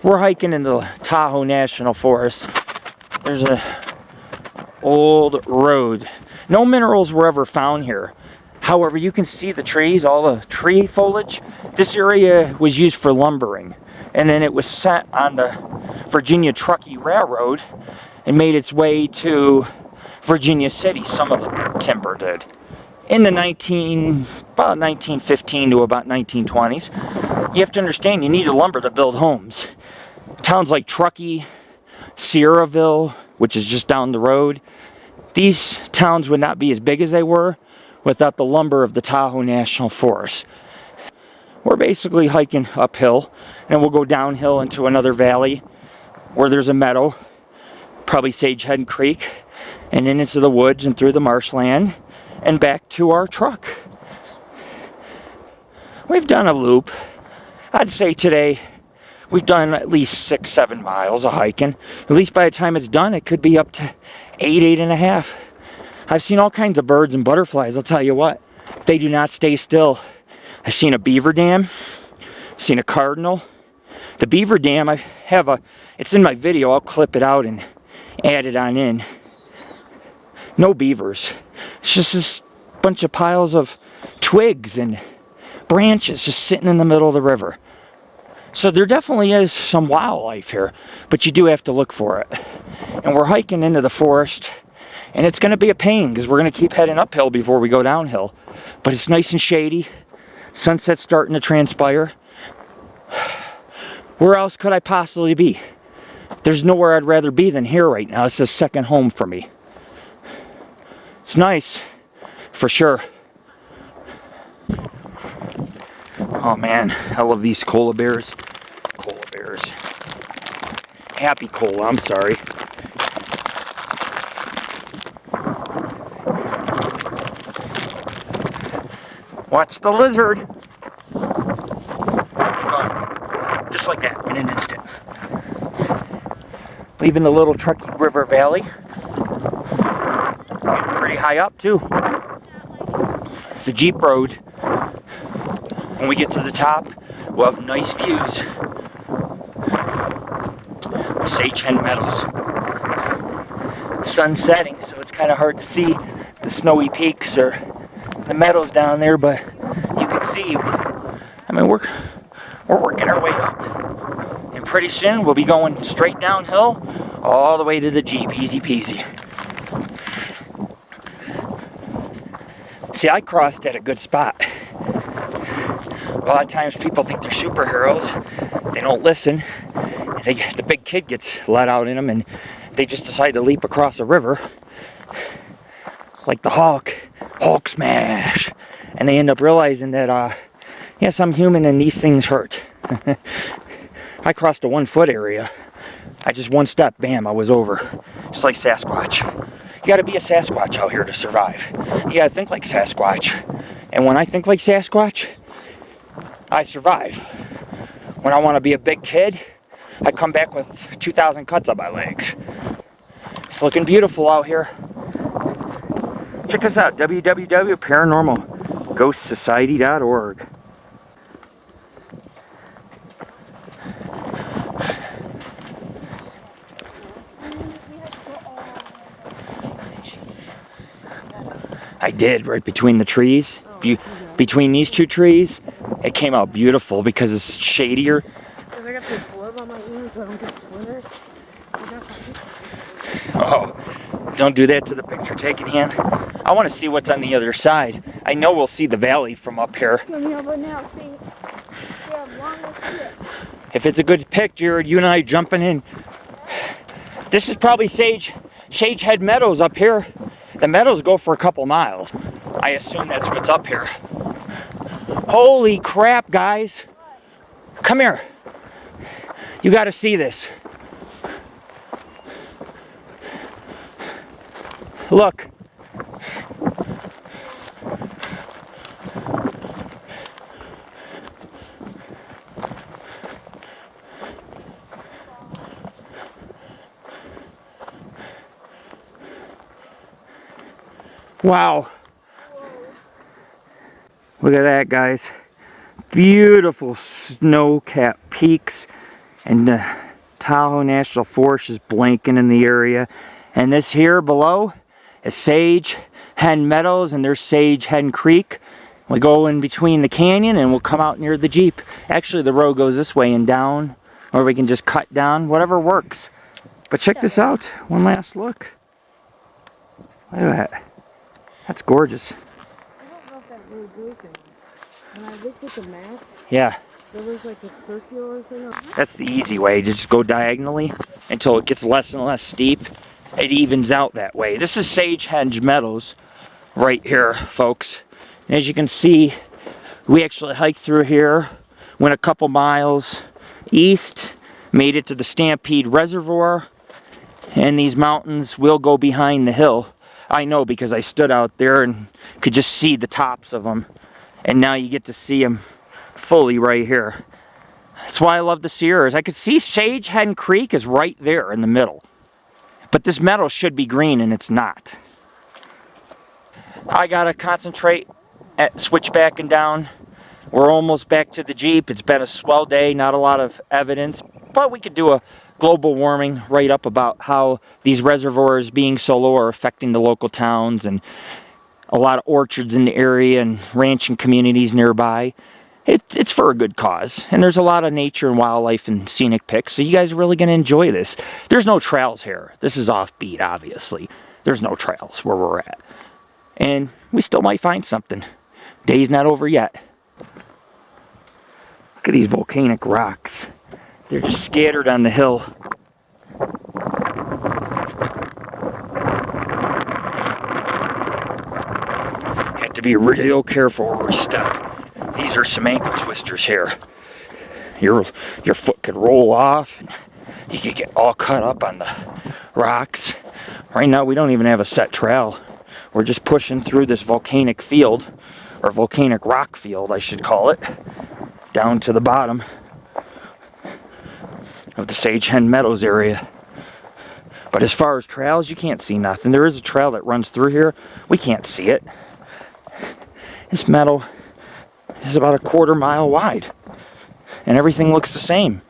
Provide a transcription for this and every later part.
We're hiking in the Tahoe National Forest. There's a old road. No minerals were ever found here. However, you can see the trees, all the tree foliage. This area was used for lumbering. And then it was sent on the Virginia Truckee Railroad and made its way to Virginia City. Some of the timber did. In the about 1915 to about 1920s. You have to understand, you needed lumber to build homes. Towns like Truckee, Sierraville, which is just down the road, these towns would not be as big as they were without the lumber of the Tahoe National Forest. We're basically hiking uphill, and we'll go downhill into another valley where there's a meadow, probably Sagehen Creek, and then into the woods and through the marshland and back to our truck. We've done a loop. I'd say today we've done at least 6-7 miles of hiking. At least by the time it's done, it could be up to 8.5. I've seen all kinds of birds and butterflies. I'll tell you what, they do not stay still. I've seen a beaver dam, seen a cardinal. The beaver dam, it's in my video. I'll clip it out and add it on in. No beavers. It's just this bunch of piles of twigs and branches just sitting in the middle of the river. So there definitely is some wildlife here, but you do have to look for it. And we're hiking into the forest, and it's going to be a pain because we're going to keep heading uphill before we go downhill. But it's nice and shady. Sunset's starting to transpire. Where else could I possibly be? There's nowhere I'd rather be than here right now. It's a second home for me. It's nice, for sure. Oh man, I love these koala bears. Koala bears. Happy koala, I'm sorry. Watch the lizard. Gone. Just like that, in an instant. Leaving the Little Truckee River Valley. Pretty high up too. It's a Jeep road. When we get to the top, we'll have nice views of Sagehen Meadows. Sun's setting, so it's kind of hard to see the snowy peaks or the meadows down there, but you can see, I mean, we're working our way up. And pretty soon we'll be going straight downhill all the way to the Jeep, easy peasy. See, I crossed at a good spot. A lot of times people think they're superheroes. They don't listen. The big kid gets let out in them and they just decide to leap across a river. Like the Hulk smash. And they end up realizing that, yes, I'm human and these things hurt. I crossed a 1-foot area. I just one step, bam, I was over. Just like Sasquatch. You gotta be a Sasquatch out here to survive. You gotta think like Sasquatch. And when I think like Sasquatch, I survive. When I want to be a big kid, I come back with 2,000 cuts on my legs. It's looking beautiful out here. Check us out, www.paranormalghostsociety.org. I did, right between the trees. Between these two trees, it came out beautiful because it's shadier. I got this glove on my ear so I don't get splinters. Oh, don't do that to the picture taking hand. I want to see what's on the other side. I know we'll see the valley from up here. If it's a good pic, Jared, you and I jumping in. This is probably Sagehen Meadows up here. The meadows go for a couple miles. I assume that's what's up here. Holy crap, guys. Come here. You got to see this. Look. Wow. Look at that, guys. Beautiful snow-capped peaks. And the Tahoe National Forest is blanking in the area. And this here below is Sagehen Meadows, and there's Sagehen Creek. We go in between the canyon and we'll come out near the Jeep. Actually, the road goes this way and down, or we can just cut down, whatever works. But check this out. One last look. Look at that. That's gorgeous. I don't know if that road goes anywhere. When I looked at the map, Yeah. it looks like a circular thing. That's the easy way. Just go diagonally until it gets less and less steep. It evens out that way. This is Sagehen Meadows right here, folks. And as you can see, we actually hiked through here, went a couple miles east, made it to the Stampede Reservoir, and these mountains will go behind the hill. I know because I stood out there and could just see the tops of them. And now you get to see them fully right here. That's why I love the Sierras. I could see Sagehen Creek is right there in the middle. But this meadow should be green and it's not. I gotta concentrate at switchbacking down. We're almost back to the Jeep. It's been a swell day, not a lot of evidence, but we could do a global warming write-up about how these reservoirs being so low are affecting the local towns and a lot of orchards in the area and ranching communities nearby. It's for a good cause, and there's a lot of nature and wildlife and scenic pics, so you guys are really going to enjoy this. There's no trails here. This is offbeat, obviously. There's no trails where we're at. And we still might find something. Day's not over yet. Look at these volcanic rocks. They're just scattered on the hill. Have to be real careful where we step. These are some ankle twisters here. Your foot could roll off and you could get all cut up on the rocks. Right now we don't even have a set trail. We're just pushing through this volcanic field, or volcanic rock field I should call it, down to the bottom of the Sagehen Meadows area. But as far as trails, you can't see nothing. There is a trail that runs through here. We can't see it. This meadow is about a 1/4 mile wide, and everything looks the same.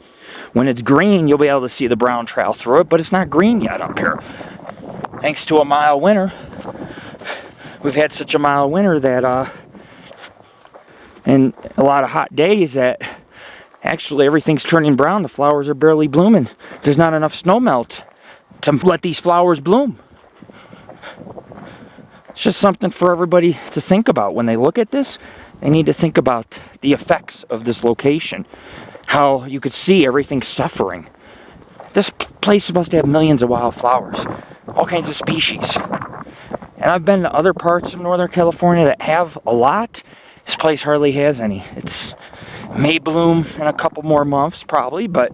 When it's green, you'll be able to see the brown trail through it, but it's not green yet up here. Thanks to a mild winter. We've had such a mild winter that, and a lot of hot days that actually everything's turning brown. The flowers are barely blooming. There's not enough snow melt to let these flowers bloom. It's just something for everybody to think about when they look at this. They need to think about the effects of this location. How you could see everything suffering. This place is supposed to have millions of wildflowers. All kinds of species. And I've been to other parts of Northern California that have a lot. This place hardly has any. It may bloom in a couple more months probably, but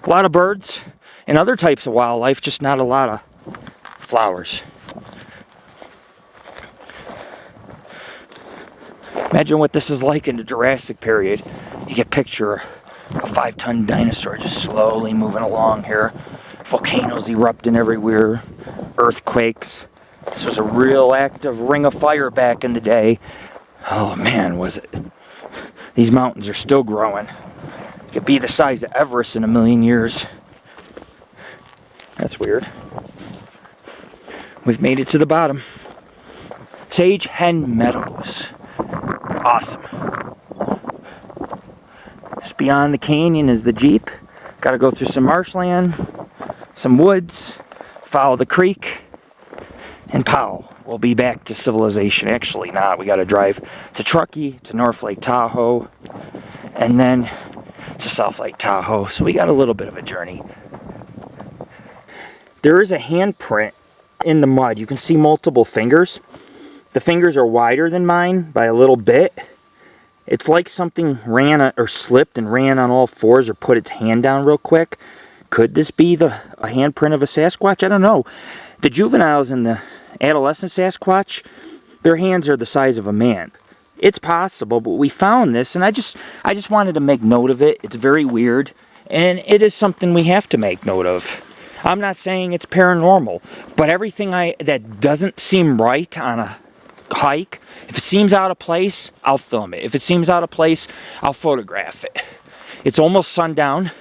a lot of birds and other types of wildlife, just not a lot of flowers. Imagine what this is like in the Jurassic period. You can picture a 5-ton dinosaur just slowly moving along here. Volcanoes erupting everywhere. Earthquakes. This was a real active ring of fire back in the day. Oh man, was it. These mountains are still growing. It could be the size of Everest in a million years. That's weird. We've made it to the bottom. Sagehen Meadows. Awesome. Just beyond the canyon is the Jeep. Got to go through some marshland, some woods, follow the creek, and pow, we'll be back to civilization. Actually not. We got to drive to Truckee, to North Lake Tahoe, and then to South Lake Tahoe. So we got a little bit of a journey. There is a handprint in the mud. You can see multiple fingers. The fingers are wider than mine by a little bit. It's like something ran or slipped and ran on all fours or put its hand down real quick. Could this be a handprint of a Sasquatch? I don't know. The juveniles and the adolescent Sasquatch, their hands are the size of a man. It's possible, but we found this, and I just wanted to make note of it. It's very weird, and it is something we have to make note of. I'm not saying it's paranormal, but everything that doesn't seem right on a hike, if it seems out of place, I'll film it. If it seems out of place, I'll photograph it. It's almost sundown.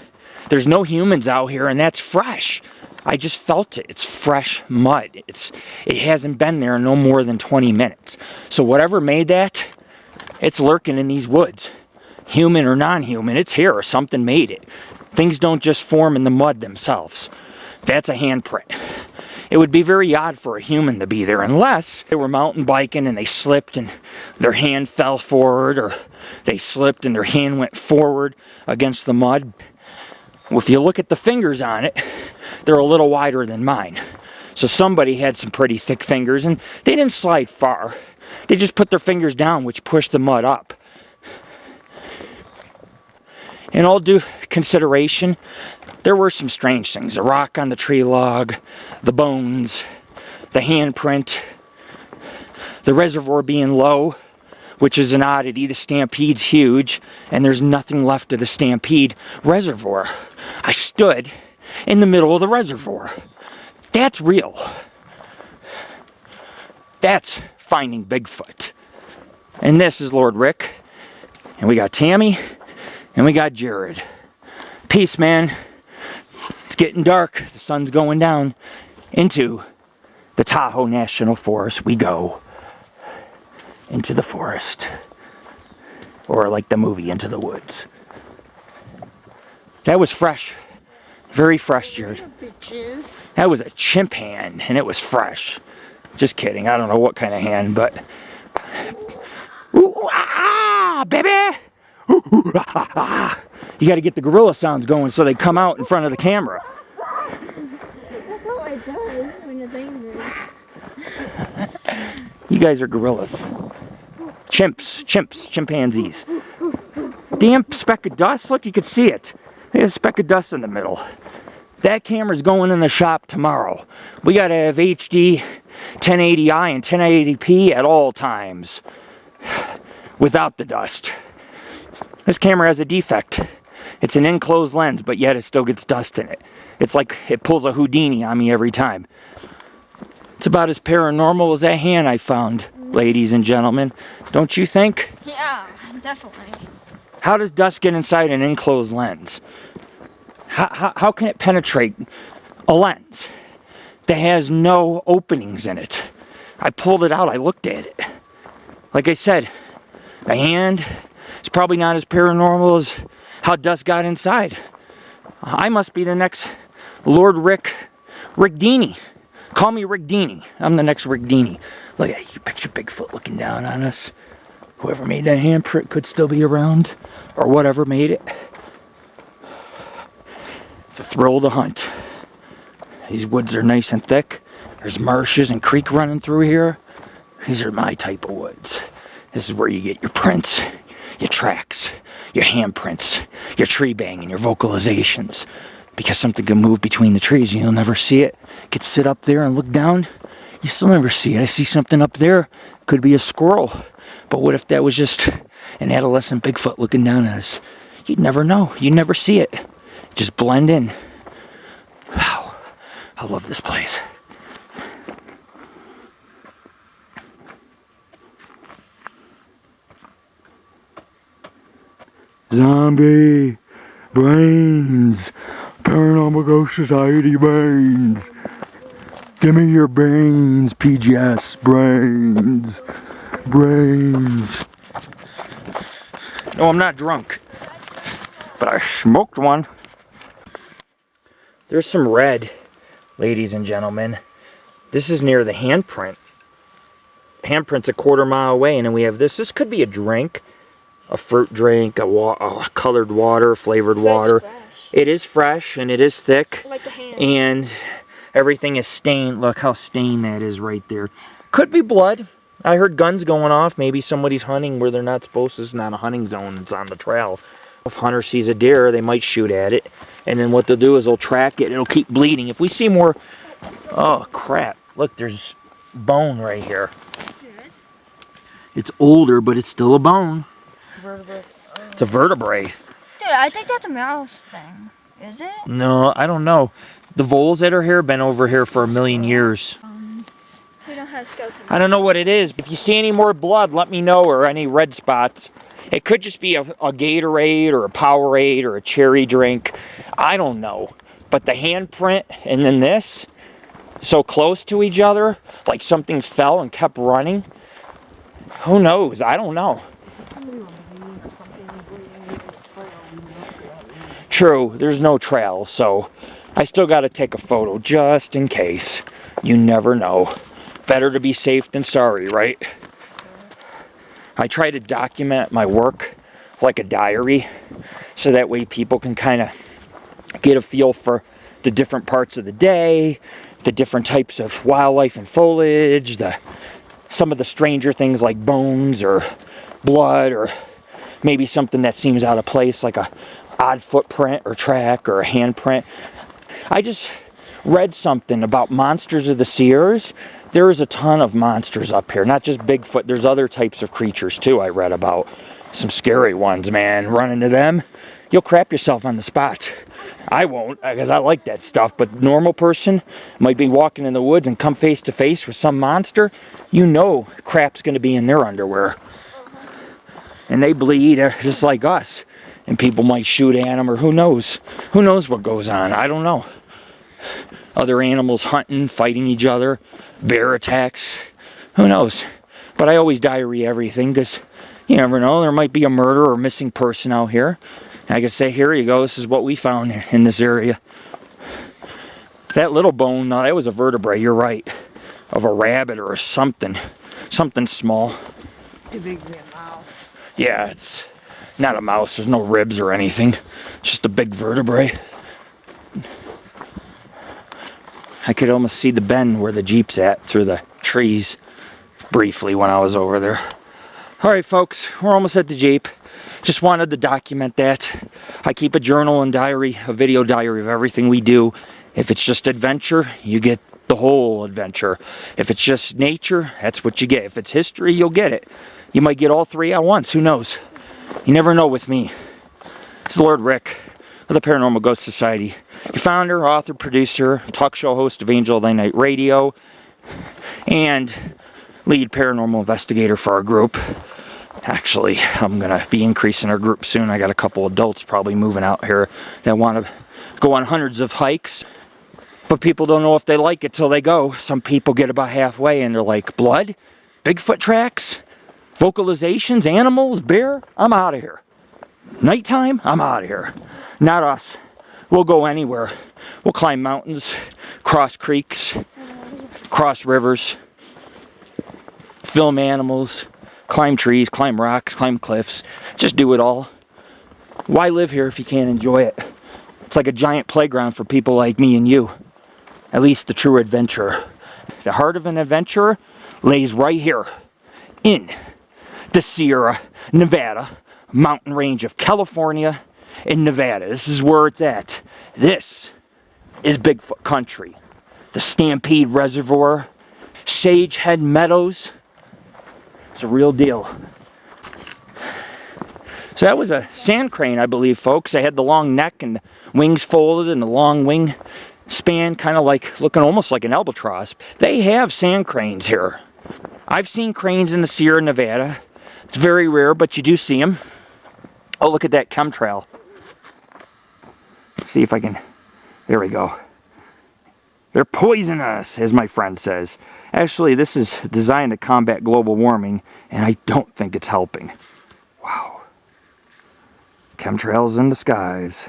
There's no humans out here, and that's fresh. I just felt it. It's fresh mud. It hasn't been there no more than 20 minutes. So whatever made that, it's lurking in these woods. Human or non-human, it's here, or something made it. Things don't just form in the mud themselves. That's a handprint. It would be very odd for a human to be there unless they were mountain biking and they slipped and their hand fell forward, or they slipped and their hand went forward against the mud. If you look at the fingers on it, they're a little wider than mine. So somebody had some pretty thick fingers, and they didn't slide far. They just put their fingers down, which pushed the mud up. In all due consideration, there were some strange things. The rock on the tree log, the bones, the handprint, the reservoir being low, which is an oddity. The stampede's huge, and there's nothing left of the stampede reservoir. I stood in the middle of the reservoir. That's real. That's finding Bigfoot. And this is Lord Rick. And we got Tammy. And we got Jared. Peace, man. It's getting dark. The sun's going down. Into the Tahoe National Forest we go. Into the forest. Or like the movie, Into the Woods. That was fresh. Very fresh, Jared. That was a chimp hand, and it was fresh. Just kidding. I don't know what kind of hand, but... Ooh, ah, baby! Ooh, ooh, ah, ah. You got to get the gorilla sounds going so they come out in front of the camera. That's all it does when it's angry. You guys are gorillas. Chimpanzees. Damn speck of dust. Look, you can see it. There's a speck of dust in the middle. That camera's going in the shop tomorrow. We got to have HD 1080i and 1080p at all times. Without the dust. This camera has a defect. It's an enclosed lens, but yet it still gets dust in it. It's like it pulls a Houdini on me every time. It's about as paranormal as that hand I found, ladies and gentlemen. Don't you think? Yeah, definitely. How does dust get inside an enclosed lens? How can it penetrate a lens that has no openings in it? I pulled it out. I looked at it. Like I said, the hand is probably not as paranormal as how dust got inside. I must be the next Lord Rick Dini. Call me Rick Dini. I'm the next Rick Dini. Look at you, picture Bigfoot looking down on us. Whoever made that handprint could still be around, or whatever made it. It's a thrill to hunt. These woods are nice and thick. There's marshes and creek running through here. These are my type of woods. This is where you get your prints, your tracks, your handprints, your tree banging, your vocalizations. Because something can move between the trees and you'll never see it. You could sit up there and look down. You still never see it. I see something up there. Could be a squirrel. But what if that was just an adolescent Bigfoot looking down at us? You'd never know. You'd never see it. Just blend in. Wow. I love this place. Zombie brains. Paranormal Ghost Society brains. Give me your brains, PGS brains. Brains. No, I'm not drunk. But I smoked one. There's some red, ladies and gentlemen. This is near the handprint. Handprint's a quarter-mile away, and then we have this. This could be a drink. A fruit drink, a colored water, flavored water. It is fresh, and it is thick. Like the hand. And everything is stained. Look how stained that is right there. Could be blood. I heard guns going off. Maybe somebody's hunting where they're not supposed to. It's not a hunting zone. It's on the trail. If a hunter sees a deer, they might shoot at it. And then what they'll do is they'll track it. It'll keep bleeding. If we see more... Oh, crap. Look, there's bone right here. It's older, but it's still a bone. Vertebrae. It's a vertebrae. Dude, I think that's a mouse thing. Is it? No, I don't know. The voles that are here have been over here for a million years. We don't have skeletons. I don't know what it is. If you see any more blood, let me know, or any red spots. It could just be a Gatorade or a Powerade or a cherry drink. I don't know. But the handprint and then this, so close to each other, like something fell and kept running. Who knows? I don't know. True, there's no trail, so I still got to take a photo just in case. You never know. Better to be safe than sorry, right? I try to document my work like a diary, so that way people can kind of get a feel for the different parts of the day, the different types of wildlife and foliage, some of the stranger things like bones or blood, or maybe something that seems out of place like a odd footprint or track or a handprint. I just read something about monsters of the Sierras. There is a ton of monsters up here, not just Bigfoot. There's other types of creatures too I read about. Some scary ones, man. Run into them, you'll crap yourself on the spot. I won't, because I like that stuff, but normal person might be walking in the woods and come face to face with some monster. You know crap's going to be in their underwear. And they bleed just like us. And people might shoot at them, or who knows? Who knows what goes on? I don't know. Other animals hunting, fighting each other, bear attacks. Who knows? But I always diary everything, because you never know. There might be a murder or missing person out here. I can say, here you go, this is what we found in this area. That little bone, no, that was a vertebrae, you're right. Of a rabbit or something. Something small. Too big to be a mouse. Yeah, it's not a mouse. There's no ribs or anything. It's just a big vertebrae. I could almost see the bend where the Jeep's at through the trees briefly when I was over there. All right, folks, we're almost at the Jeep. Just wanted to document that. I keep a journal and diary, a video diary of everything we do. If it's just adventure, you get the whole adventure. If it's just nature, that's what you get. If it's history, you'll get it. You might get all three at once. Who knows? You never know with me. It's Lord Rick of the Paranormal Ghost Society. Your founder, author, producer, talk show host of AngelOfThyNight Radio, and lead paranormal investigator for our group. Actually, I'm going to be increasing our group soon. I got a couple adults probably moving out here that want to go on hundreds of hikes. But people don't know if they like it till they go. Some people get about halfway and they're like, blood? Bigfoot tracks? Vocalizations? Animals? Bear? I'm out of here. Nighttime? I'm out of here. Not us. We'll go anywhere. We'll climb mountains, cross creeks, cross rivers, film animals, climb trees, climb rocks, climb cliffs. Just do it all. Why live here if you can't enjoy it? It's like a giant playground for people like me and you. At least the true adventurer. The heart of an adventurer lays right here in the Sierra Nevada mountain range of California and Nevada. This is where it's at. This is Bigfoot country. The Stampede Reservoir, Sagehead Meadows. It's a real deal. So that was a sand crane, I believe, folks. They had the long neck and the wings folded and the long wing span, kind of like looking almost like an albatross. They have sand cranes here. I've seen cranes in the Sierra Nevada. It's very rare, but you do see them. Oh, look at that chemtrail. See if I can... There we go. They're poisonous, as my friend says. Actually, this is designed to combat global warming, and I don't think it's helping. Wow. Chemtrails in the skies.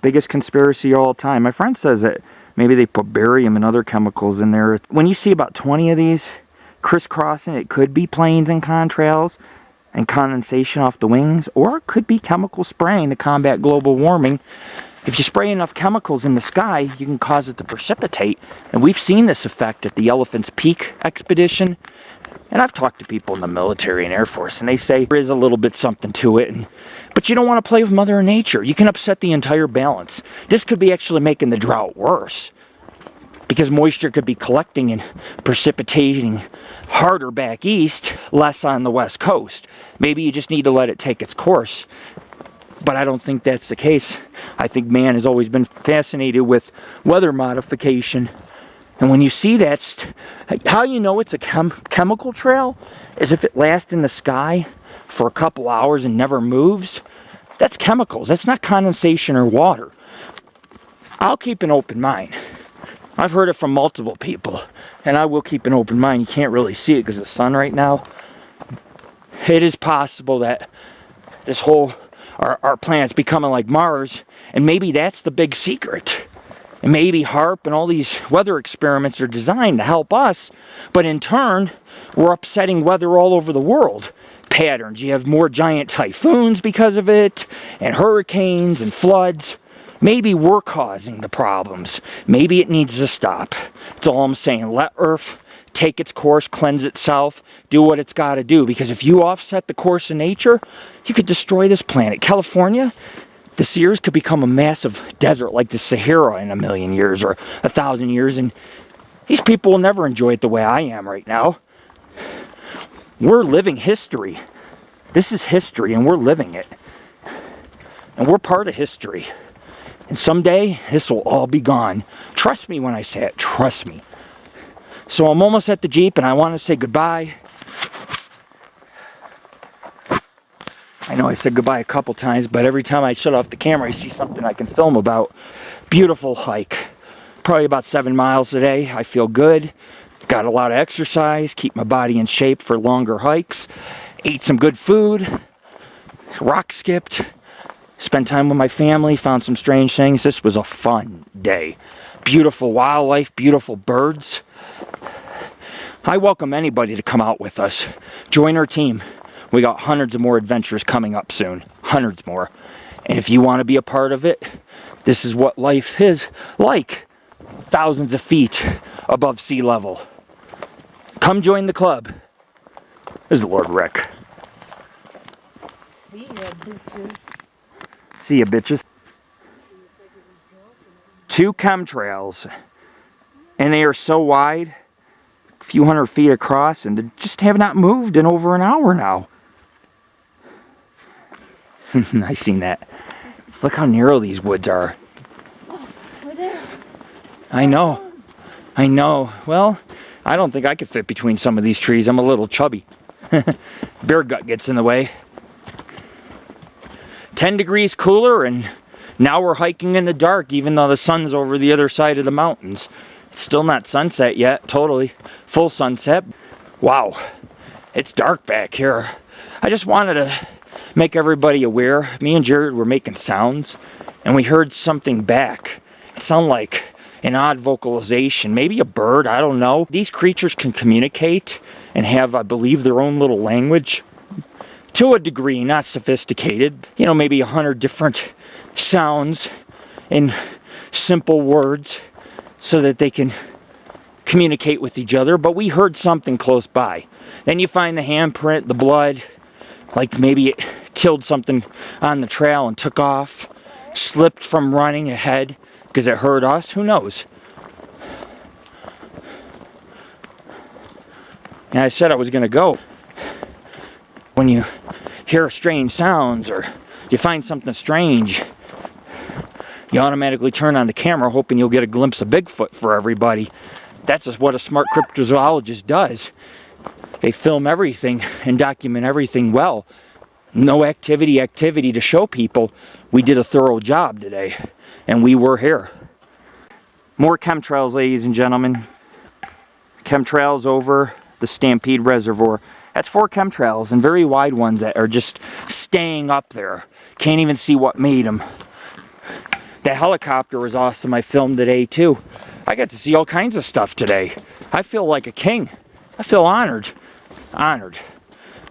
Biggest conspiracy of all time. My friend says that maybe they put barium and other chemicals in there. When you see about 20 of these crisscrossing, it could be planes and contrails and condensation off the wings, or it could be chemical spraying to combat global warming. If you spray enough chemicals in the sky, you can cause it to precipitate. And we've seen this effect at the Elephant's Peak expedition. And I've talked to people in the military and Air Force, and they say there is a little bit something to it. But you don't want to play with Mother Nature. You can upset the entire balance. This could be actually making the drought worse, because moisture could be collecting and precipitating harder back east, less on the west coast. Maybe you just need to let it take its course. But I don't think that's the case. I think man has always been fascinated with weather modification And when you see that, how you know it's a chemical trail is if it lasts in the sky for a couple hours and never moves. That's chemicals. That's not condensation or water. I'll keep an open mind. I've heard it from multiple people, and I will keep an open mind. You can't really see it because of the sun right now. It is possible that this whole, our planet's becoming like Mars, and maybe that's the big secret. And maybe HAARP and all these weather experiments are designed to help us, but in turn, we're upsetting weather all over the world. Patterns. You have more giant typhoons because of it, and hurricanes and floods. Maybe we're causing the problems. Maybe it needs to stop. That's all I'm saying. Let Earth take its course, cleanse itself, do what it's got to do. Because if you offset the course of nature, you could destroy this planet. California, this years could become a massive desert like the Sahara in 1,000,000 years or 1,000 years. And these people will never enjoy it the way I am right now. We're living history. This is history, and we're living it. And we're part of history. And someday, this will all be gone. Trust me when I say it. Trust me. So I'm almost at the Jeep, and I want to say goodbye. I know I said goodbye a couple times, but every time I shut off the camera, I see something I can film about. Beautiful hike. Probably about 7 miles today. I feel good. Got a lot of exercise. Keep my body in shape for longer hikes. Ate some good food. Rock skipped. Spent time with my family, found some strange things. This was a fun day. Beautiful wildlife, beautiful birds. I welcome anybody to come out with us. Join our team. We got hundreds of more adventures coming up soon. Hundreds more. And if you want to be a part of it, this is what life is like. Thousands of feet above sea level. Come join the club. This is Lord Rick. See ya, bitches. See ya, bitches. 2 chemtrails, and they are so wide, a few hundred feet across, and they just have not moved in over an hour now. I seen that. Look how narrow these woods are. We're there. I know. I know. Well, I don't think I could fit between some of these trees. I'm a little chubby. Bear gut gets in the way. 10 degrees cooler, and now we're hiking in the dark, even though the sun's over the other side of the mountains. It's still not sunset yet, totally. Full sunset. Wow, it's dark back here. I just wanted to make everybody aware. Me and Jared were making sounds, and we heard something back. It sounded like an odd vocalization, maybe a bird, I don't know. These creatures can communicate and have, I believe, their own little language. To a degree, not sophisticated. You know, maybe 100 different sounds in simple words so that they can communicate with each other. But we heard something close by. Then you find the handprint, the blood, like maybe it killed something on the trail and took off, slipped from running ahead because it heard us. Who knows? And I said I was going to go. When you hear strange sounds or you find something strange, you automatically turn on the camera hoping you'll get a glimpse of Bigfoot for everybody. That's just what a smart cryptozoologist does. They film everything and document everything well. No activity to show people we did a thorough job today, and we were here. More chemtrails, ladies and gentlemen. Chemtrails over the Stampede Reservoir. That's 4 chemtrails, and very wide ones that are just staying up there. Can't even see what made them. That helicopter was awesome. I filmed today too. I got to see all kinds of stuff today. I feel like a king. I feel honored. Honored.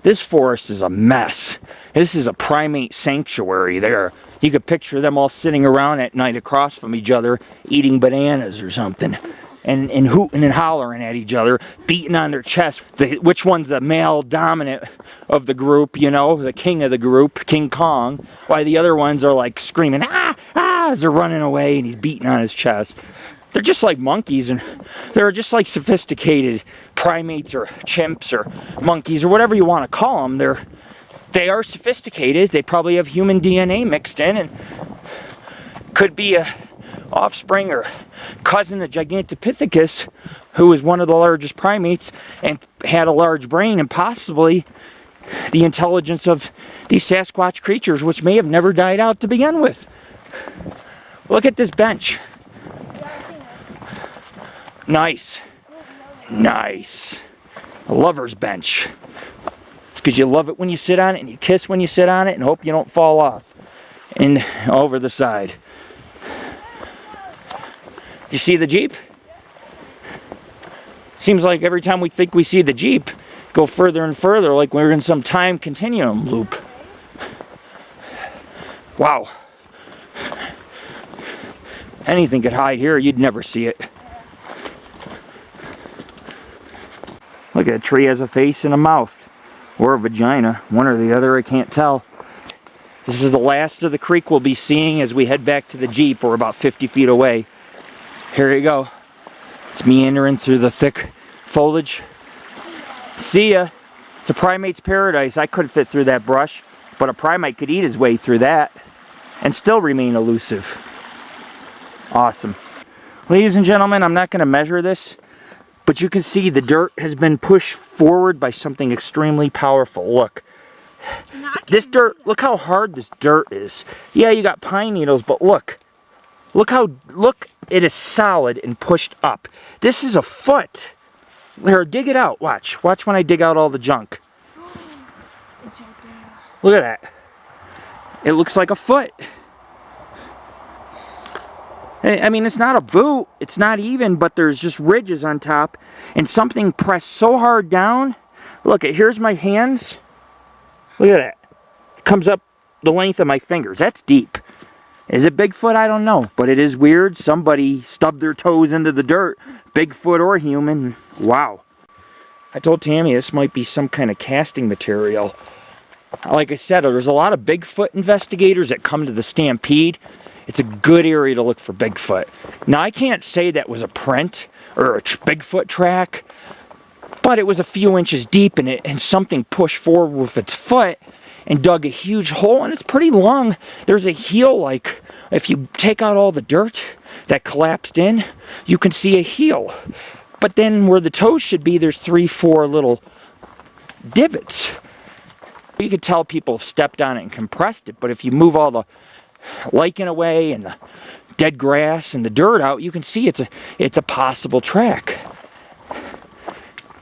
This forest is a mess. This is a primate sanctuary there. You could picture them all sitting around at night across from each other, eating bananas or something. And hooting and hollering at each other, beating on their chest. Which one's the male dominant of the group, you know, the king of the group, King Kong, while the other ones are like screaming, ah, ah, as they're running away, and he's beating on his chest. They're just like monkeys, and they're just like sophisticated primates or chimps or monkeys or whatever you want to call them. They are sophisticated. They probably have human DNA mixed in, and could be a offspring or cousin of Gigantopithecus, who was one of the largest primates and had a large brain, and possibly the intelligence of these Sasquatch creatures, which may have never died out to begin with. Look at this bench. Nice. Nice. A lover's bench. It's because you love it when you sit on it, and you kiss when you sit on it, and hope you don't fall off and over the side. You see the Jeep? Seems like every time we think we see the Jeep, go further and further, like we're in some time continuum loop. Wow. Anything could hide here, you'd never see it. Look, a tree has a face and a mouth. Or a vagina. One or the other, I can't tell. This is the last of the creek we'll be seeing as we head back to the Jeep. We're about 50 feet away. Here you go. It's meandering through the thick foliage. See ya. It's a primate's paradise. I couldn't fit through that brush, but a primate could eat his way through that and still remain elusive. Awesome. Ladies and gentlemen, I'm not going to measure this, but you can see the dirt has been pushed forward by something extremely powerful. Look. This dirt, look how hard this dirt is. Yeah, you got pine needles, but look. Look, it is solid and pushed up. This is a foot. Here, dig it out. Watch. Watch when I dig out all the junk. Look at that. It looks like a foot. I mean, it's not a boot. It's not even, but there's just ridges on top. And something pressed so hard down. Look, here's my hands. Look at that. It comes up the length of my fingers. That's deep. Is it Bigfoot? I don't know. But it is weird. Somebody stubbed their toes into the dirt. Bigfoot or human. Wow. I told Tammy this might be some kind of casting material. Like I said, there's a lot of Bigfoot investigators that come to the Stampede. It's a good area to look for Bigfoot. Now, I can't say that was a print or a Bigfoot track, but it was a few inches deep in it, and something pushed forward with its foot and dug a huge hole, and it's pretty long. There's a heel, like, if you take out all the dirt that collapsed in, you can see a heel. But then where the toes should be, there's 3-4 little divots. You could tell people stepped on it and compressed it, but if you move all the lichen away and the dead grass and the dirt out, you can see it's a possible track.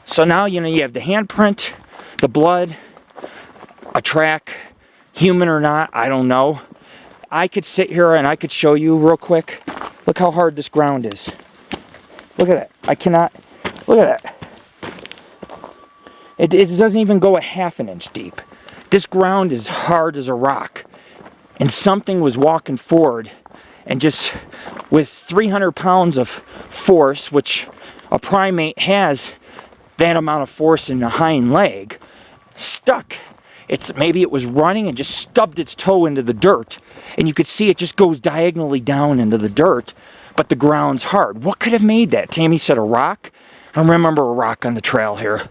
So now, you know, you have the handprint, the blood, a track, human or not, I don't know. I could sit here and I could show you real quick. Look how hard this ground is. Look at that. I cannot, look at that. It doesn't even go a half an inch deep. This ground is hard as a rock. And something was walking forward, and just with 300 pounds of force, which a primate has that amount of force in the hind leg, stuck. Maybe it was running and just stubbed its toe into the dirt, and you could see it just goes diagonally down into the dirt, but the ground's hard. What could have made that? Tammy said a rock. I don't remember a rock on the trail here.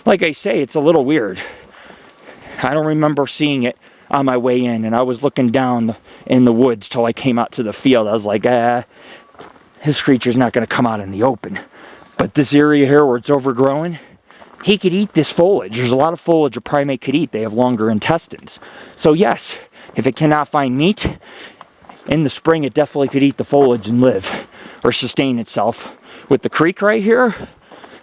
Like I say, it's a little weird. I don't remember seeing it on my way in, and I was looking down in the woods till I came out to the field. I was like, this creature's not going to come out in the open. But this area here where it's overgrown, he could eat this foliage. There's a lot of foliage a primate could eat. They have longer intestines. So yes, if it cannot find meat, in the spring it definitely could eat the foliage and live, or sustain itself. With the creek right here,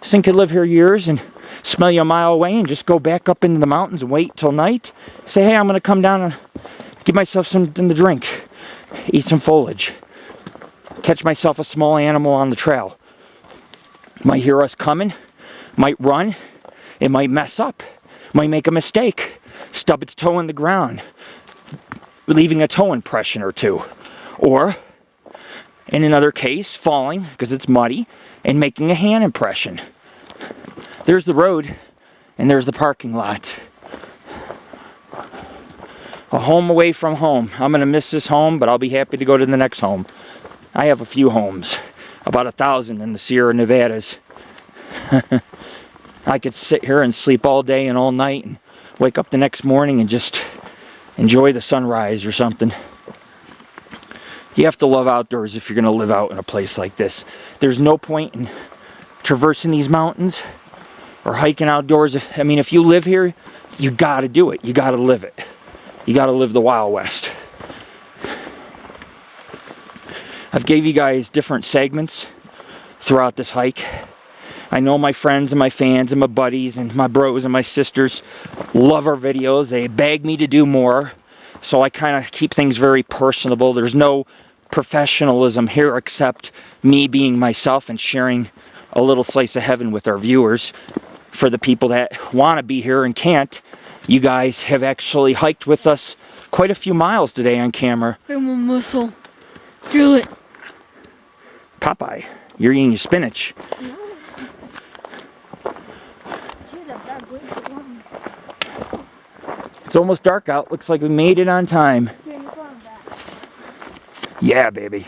this thing could live here years and smell you a mile away and just go back up into the mountains and wait till night. Say, hey, I'm going to come down and give myself something to drink. Eat some foliage. Catch myself a small animal on the trail. Might hear us coming. Might run. It might mess up. Might make a mistake. Stub its toe in the ground, leaving a toe impression or two. Or, in another case, falling because it's muddy and making a hand impression. There's the road, and there's the parking lot. A home away from home. I'm going to miss this home, but I'll be happy to go to the next home. I have a few homes, about 1,000 in the Sierra Nevadas. I could sit here and sleep all day and all night and wake up the next morning and just enjoy the sunrise or something. You have to love outdoors if you're going to live out in a place like this. There's no point in traversing these mountains or hiking outdoors. I mean, if you live here, you got to do it. You got to live it. You got to live the Wild West. I've gave you guys different segments throughout this hike. I know my friends and my fans and my buddies and my bros and my sisters love our videos. They beg me to do more. So I kind of keep things very personable. There's no professionalism here except me being myself and sharing a little slice of heaven with our viewers. For the people that want to be here and can't, you guys have actually hiked with us quite a few miles today on camera. I'm a muscle. Feel it. Popeye, you're eating your spinach. It's almost dark out. Looks like we made it on time. Yeah, baby.